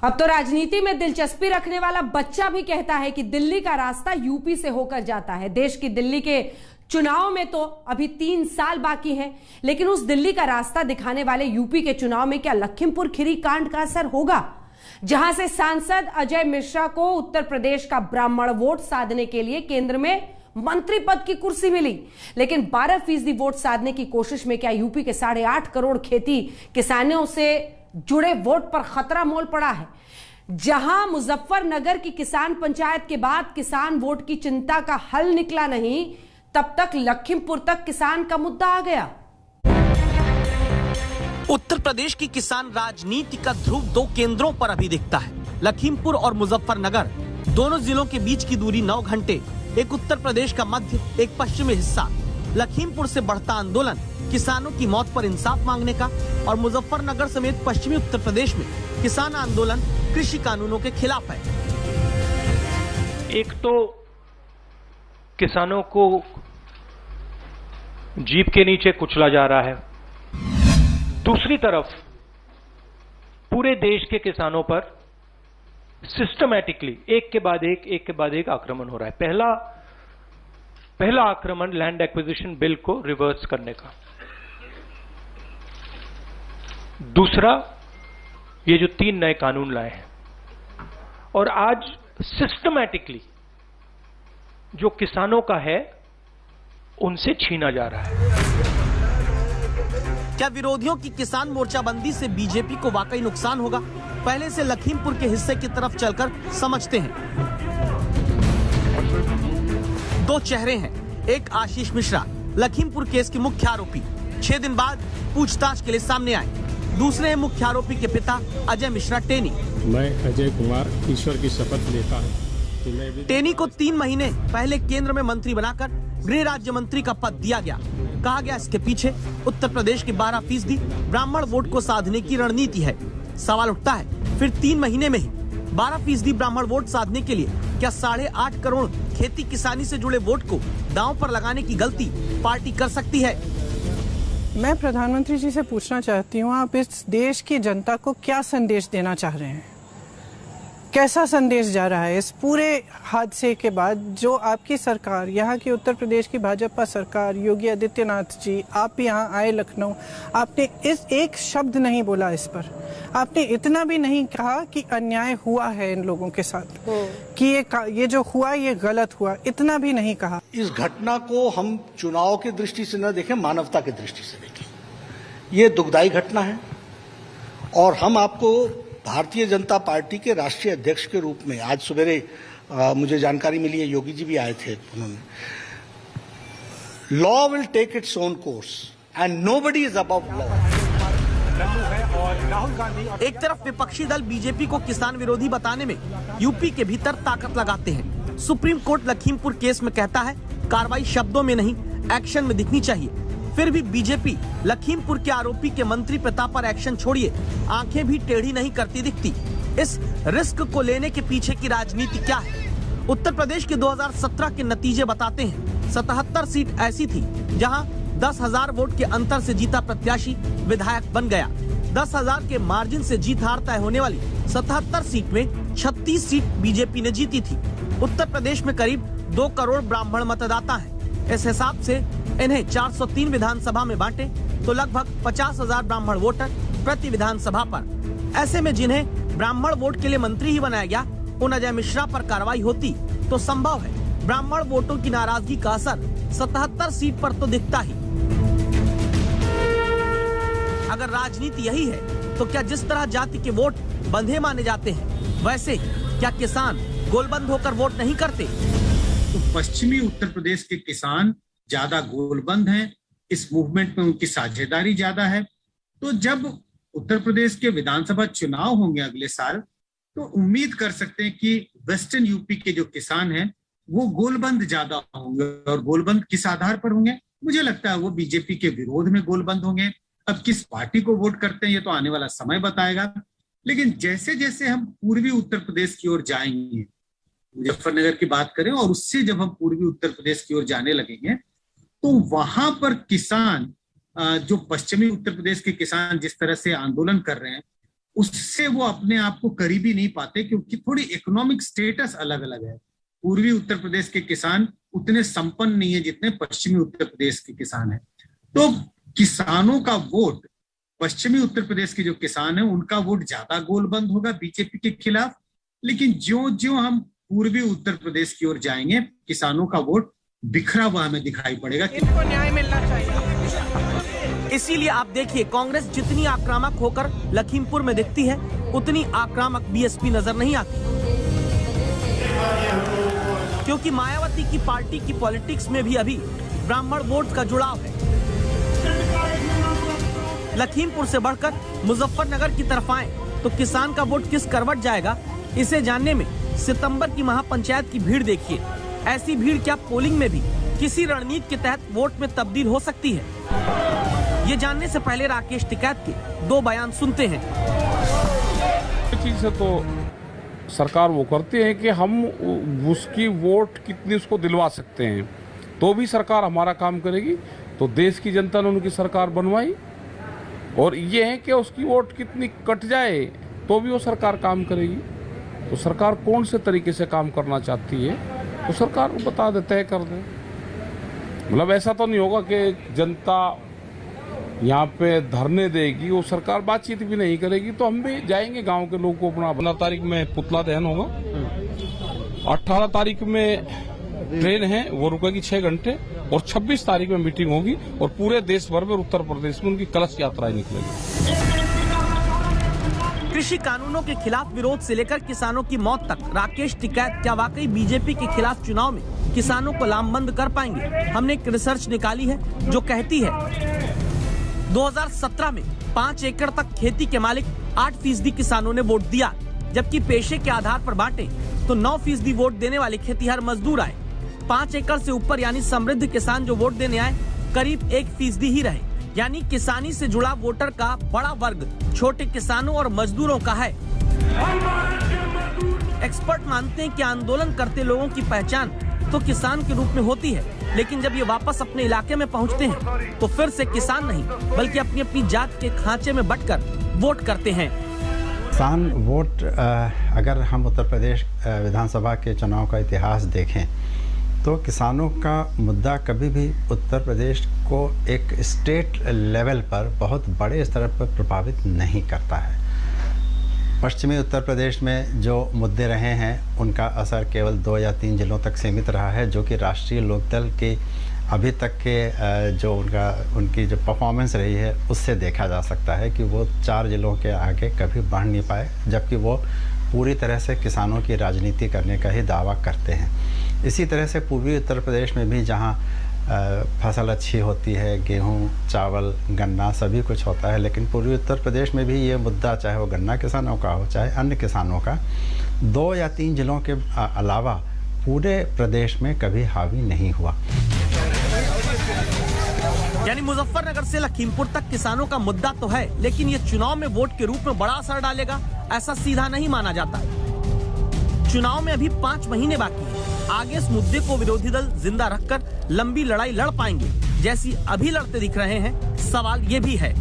अब तो राजनीति में दिलचस्पी रखने वाला बच्चा भी कहता है कि दिल्ली का रास्ता यूपी से होकर जाता है। देश की दिल्ली के चुनाव में तो अभी 3 साल बाकी हैं, लेकिन उस दिल्ली का रास्ता दिखाने वाले यूपी के चुनाव में क्या लखीमपुर खीरी कांड का असर होगा, जहां से सांसद अजय मिश्रा को उत्तर प्रदेश का ब्राह्मण वोट साधने के लिए केंद्र में मंत्री पद की कुर्सी मिली, लेकिन 12% वोट साधने की कोशिश में क्या यूपी के 8.5 करोड़ खेती किसानों से जुड़े वोट पर खतरा मोल पड़ा है। जहां मुजफ्फरनगर की किसान पंचायत के बाद किसान वोट की चिंता का हल निकला नहीं, तब तक लखीमपुर तक किसान का मुद्दा आ गया। उत्तर प्रदेश की किसान राजनीति का ध्रुव 2 केंद्रों पर अभी दिखता है, लखीमपुर और मुजफ्फरनगर। दोनों जिलों के बीच की दूरी 9 घंटे। एक उत्तर प्रदेश का मध्य, एक पश्चिमी हिस्सा। लखीमपुर से बढ़ता आंदोलन किसानों की मौत पर इंसाफ मांगने का, और मुजफ्फरनगर समेत पश्चिमी उत्तर प्रदेश में किसान आंदोलन कृषि कानूनों के खिलाफ है। एक तो किसानों को जीप के नीचे कुचला जा रहा है, दूसरी तरफ पूरे देश के किसानों पर सिस्टमैटिकली एक के बाद एक आक्रमण हो रहा है। पहला आक्रमण लैंड एक्विजिशन बिल को रिवर्स करने का, दूसरा ये जो 3 नए कानून लाए हैं, और आज सिस्टमैटिकली जो किसानों का है उनसे छीना जा रहा है। क्या विरोधियों की किसान मोर्चाबंदी से बीजेपी को वाकई नुकसान होगा? पहले से लखीमपुर के हिस्से की तरफ चलकर समझते हैं। 2 चेहरे हैं। एक आशीष मिश्रा, लखीमपुर केस के मुख्य आरोपी, 6 दिन बाद पूछताछ के लिए सामने आए। दूसरे हैं मुख्य आरोपी के पिता अजय मिश्रा टेनी। मैं अजय कुमार ईश्वर की शपथ लेता हूँ। टेनी को 3 महीने पहले केंद्र में मंत्री बनाकर गृह राज्य मंत्री का पद दिया गया। कहा गया इसके पीछे उत्तर प्रदेश के 12% ब्राह्मण वोट को साधने की रणनीति है। सवाल उठता है, फिर 3 महीने में ही 12% ब्राह्मण वोट साधने के लिए क्या 8.5 करोड़ खेती किसानी से जुड़े वोट को दांव पर लगाने की गलती पार्टी कर सकती है? मैं प्रधानमंत्री जी से पूछना चाहती हूँ, आप इस देश की जनता को क्या संदेश देना चाह रहे हैं? कैसा संदेश जा रहा है इस पूरे हादसे के बाद? जो आपकी सरकार, यहाँ की उत्तर प्रदेश की भाजपा सरकार, योगी आदित्यनाथ जी, आप यहाँ आए लखनऊ, आपने इस एक शब्द नहीं बोला इस पर। आपने इतना भी नहीं कहा कि अन्याय हुआ है इन लोगों के साथ, कि ये जो हुआ ये गलत हुआ, इतना भी नहीं कहा। इस घटना को हम चुनाव की दृष्टि से न देखें, मानवता की दृष्टि से देखें। ये दुखदायी घटना है, और हम आपको भारतीय जनता पार्टी के राष्ट्रीय अध्यक्ष के रूप में आज सवेरे मुझे जानकारी मिली है, योगी जी भी आए थे, उन्होंने law will take its own course and nobody is above law. एक तरफ विपक्षी दल बीजेपी को किसान विरोधी बताने में यूपी के भीतर ताकत लगाते हैं। सुप्रीम कोर्ट लखीमपुर केस में कहता है कार्रवाई शब्दों में नहीं, एक्शन में दिखनी चाहिए। फिर भी बीजेपी लखीमपुर के आरोपी के मंत्री पिता पर एक्शन छोड़िए आंखें भी टेढ़ी नहीं करती दिखती। इस रिस्क को लेने के पीछे की राजनीति क्या है? उत्तर प्रदेश के 2017 के नतीजे बताते हैं 77 सीट ऐसी थी जहां 10,000 वोट के अंतर से जीता प्रत्याशी विधायक बन गया। 10,000 के मार्जिन से जीत हार तय होने वाली 77 सीट में 36 सीट बीजेपी ने जीती थी। उत्तर प्रदेश में करीब 2 करोड़ ब्राह्मण मतदाता हैं। इस हिसाब से इन्हें 403 विधानसभा में बांटे तो लगभग 50,000 ब्राह्मण वोटर प्रति विधानसभा पर। ऐसे में जिन्हें ब्राह्मण वोट के लिए मंत्री ही बनाया गया, उन अजय मिश्रा पर कार्रवाई होती तो संभव है ब्राह्मण वोटों की नाराजगी का असर 77 सीट पर तो दिखता ही। अगर राजनीति यही है तो क्या जिस तरह जाति के वोट बंधे माने जाते हैं, वैसे क्या किसान गोलबंद होकर वोट नहीं करते? तो पश्चिमी उत्तर प्रदेश के किसान ज्यादा गोलबंद हैं, इस मूवमेंट में उनकी साझेदारी ज्यादा है। तो जब उत्तर प्रदेश के विधानसभा चुनाव होंगे अगले साल, तो उम्मीद कर सकते हैं कि वेस्टर्न यूपी के जो किसान हैं वो गोलबंद ज्यादा होंगे। और गोलबंद किस आधार पर होंगे? मुझे लगता है वो बीजेपी के विरोध में गोलबंद होंगे। अब किस पार्टी को वोट करते हैं ये तो आने वाला समय बताएगा, लेकिन जैसे जैसे हम पूर्वी उत्तर प्रदेश की ओर जाएंगे, मुजफ्फरनगर की बात करें, और उससे जब हम पूर्वी उत्तर प्रदेश की ओर जाने लगेंगे, तो वहां पर किसान, जो पश्चिमी उत्तर प्रदेश के किसान जिस तरह से आंदोलन कर रहे हैं, उससे वो अपने आप को करीबी नहीं पाते, क्योंकि थोड़ी इकोनॉमिक स्टेटस अलग अलग है। पूर्वी उत्तर प्रदेश के किसान उतने संपन्न नहीं है जितने पश्चिमी उत्तर प्रदेश के किसान हैं। तो किसानों का वोट, पश्चिमी उत्तर प्रदेश के जो किसान हैं उनका वोट ज्यादा गोलबंद होगा बीजेपी के खिलाफ। लेकिन ज्यों-ज्यों हम पूर्वी उत्तर प्रदेश की ओर जाएंगे, किसानों का वोट बिखरा हुआ हमें दिखाई पड़ेगा। इनको न्याय मिलना चाहिए। इसीलिए आप देखिए, कांग्रेस जितनी आक्रामक होकर लखीमपुर में दिखती है, उतनी आक्रामक बीएसपी नजर नहीं आती, क्योंकि मायावती की पार्टी की पॉलिटिक्स में भी अभी ब्राह्मण वोट का जुड़ाव है। लखीमपुर से बढ़कर मुजफ्फरनगर की तरफ आए तो किसान का वोट किस करवट जाएगा, इसे जानने में सितंबर की महापंचायत की भीड़ देखिए। ऐसी भीड़ क्या पोलिंग में भी किसी रणनीति के तहत वोट में तब्दील हो सकती है? ये जानने से पहले राकेश टिकैत के 2 बयान सुनते हैं। चीज से तो सरकार वो करती है कि हम उसकी वोट कितनी उसको दिलवा सकते हैं, तो भी सरकार हमारा काम करेगी। तो देश की जनता ने उनकी सरकार बनवाई, और ये है कि उसकी वोट कितनी कट जाए तो भी वो सरकार काम करेगी। तो सरकार कौन से तरीके से काम करना चाहती है तो सरकार को बता दे, तय कर दे। मतलब ऐसा तो नहीं होगा कि जनता यहाँ पे धरने देगी, वो सरकार बातचीत भी नहीं करेगी। तो हम भी जाएंगे गांव के लोगों को अपना 15 तारीख में पुतला दहन होगा, 18 तारीख में ट्रेन है वो रुकेगी 6 घंटे, और 26 तारीख में मीटिंग होगी, और पूरे देश भर में उत्तर प्रदेश में उनकी कलश यात्राएं निकलेगी। कृषि कानूनों के खिलाफ विरोध से लेकर किसानों की मौत तक, राकेश टिकैत क्या वाकई बीजेपी के खिलाफ चुनाव में किसानों को लामबंद कर पाएंगे? हमने एक रिसर्च निकाली है जो कहती है 2017 में 5 एकड़ तक खेती के मालिक 8% किसानों ने वोट दिया, जबकि पेशे के आधार पर बांटे तो 9% वोट देने वाले खेतीहर मजदूर आए। 5 एकड़ से ऊपर यानी समृद्ध किसान जो वोट देने आए करीब 1% ही रहे। यानी किसानी से जुड़ा वोटर का बड़ा वर्ग छोटे किसानों और मजदूरों का है। एक्सपर्ट मानते हैं कि आंदोलन करते लोगों की पहचान तो किसान के रूप में होती है, लेकिन जब ये वापस अपने इलाके में पहुंचते हैं तो फिर से किसान नहीं बल्कि अपनी अपनी जात के खांचे में बंटकर वोट करते हैं। किसान वोट, अगर हम उत्तर प्रदेश विधानसभा के चुनाव का इतिहास देखें तो किसानों का मुद्दा कभी भी उत्तर प्रदेश को एक स्टेट लेवल पर बहुत बड़े स्तर पर प्रभावित नहीं करता है। पश्चिमी उत्तर प्रदेश में जो मुद्दे रहे हैं उनका असर केवल 2 या 3 जिलों तक सीमित रहा है, जो कि राष्ट्रीय लोकदल के अभी तक के जो उनकी जो परफॉर्मेंस रही है उससे देखा जा सकता है कि वो 4 जिलों के आगे कभी बढ़ नहीं पाए, जबकि वो पूरी तरह से किसानों की राजनीति करने का ही दावा करते हैं। इसी तरह से पूर्वी उत्तर प्रदेश में भी जहाँ फसल अच्छी होती है, गेहूं, चावल, गन्ना सभी कुछ होता है, लेकिन पूर्वी उत्तर प्रदेश में भी ये मुद्दा, चाहे वो गन्ना किसानों का हो चाहे अन्य किसानों का, 2 या 3 जिलों के अलावा पूरे प्रदेश में कभी हावी नहीं हुआ। यानी मुजफ्फरनगर से लखीमपुर तक किसानों का मुद्दा तो है, लेकिन ये चुनाव में वोट के रूप में बड़ा असर डालेगा ऐसा सीधा नहीं माना जाता है। चुनाव में अभी 5 महीने बाकी है। आगे इस मुद्दे को विरोधी दल जिंदा रखकर लंबी लड़ाई लड़ पाएंगे जैसी अभी लड़ते दिख रहे हैं, सवाल ये भी है।